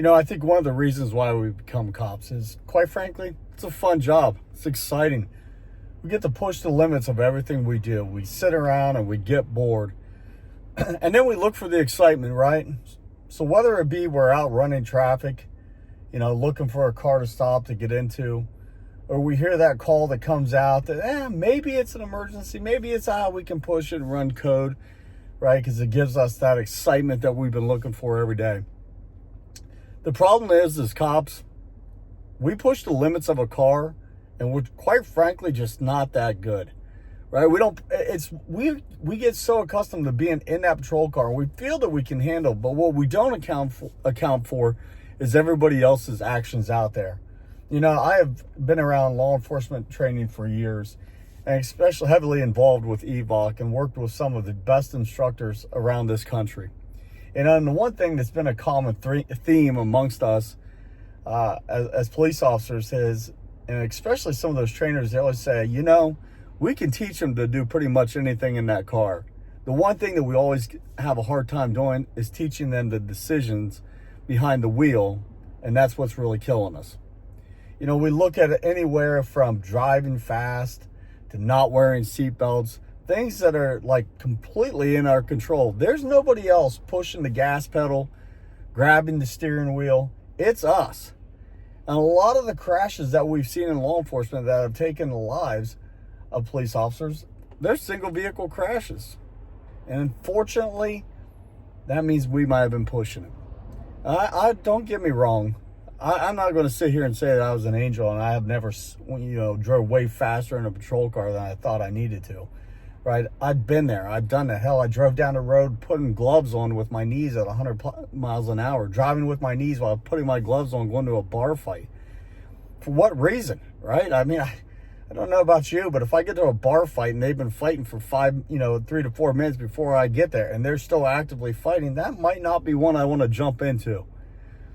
I think one of the reasons why we become cops is, quite frankly, it's a fun job. It's exciting. We get to push the limits of everything we do. We sit around and we get bored. And then we look for the excitement, right? So whether it be we're out running traffic, looking for a car to stop to get into, or we hear that call that comes out that maybe it's an emergency, maybe it's how we can push it and run code, right? Because it gives us that excitement that we've been looking for every day. The problem is, as cops, we push the limits of a car, and we're quite frankly just not that good, right? We get so accustomed to being in that patrol car, and we feel that we can handle, but what we don't account for is everybody else's actions out there. I have been around law enforcement training for years, and especially heavily involved with EVOC, and worked with some of the best instructors around this country. And the one thing that's been a common theme amongst us as police officers is, and especially some of those trainers, they always say, we can teach them to do pretty much anything in that car. The one thing that we always have a hard time doing is teaching them the decisions behind the wheel, and that's what's really killing us. We look at it anywhere from driving fast to not wearing seatbelts, things that are like completely in our control. There's nobody else pushing the gas pedal, grabbing the steering wheel. It's us. And a lot of the crashes that we've seen in law enforcement that have taken the lives of police officers, they're single vehicle crashes. And unfortunately, that means we might have been pushing it. I don't get me wrong. I'm not going to sit here and say that I was an angel and I have never, drove way faster in a patrol car than I thought I needed to. Right? I've been there. I've done it. Hell, I drove down the road putting gloves on with my knees at 100 miles an hour, driving with my knees while putting my gloves on, going to a bar fight. For what reason? Right? I mean, I don't know about you, but if I get to a bar fight and they've been fighting for 3 to 4 minutes before I get there and they're still actively fighting, that might not be one I want to jump into.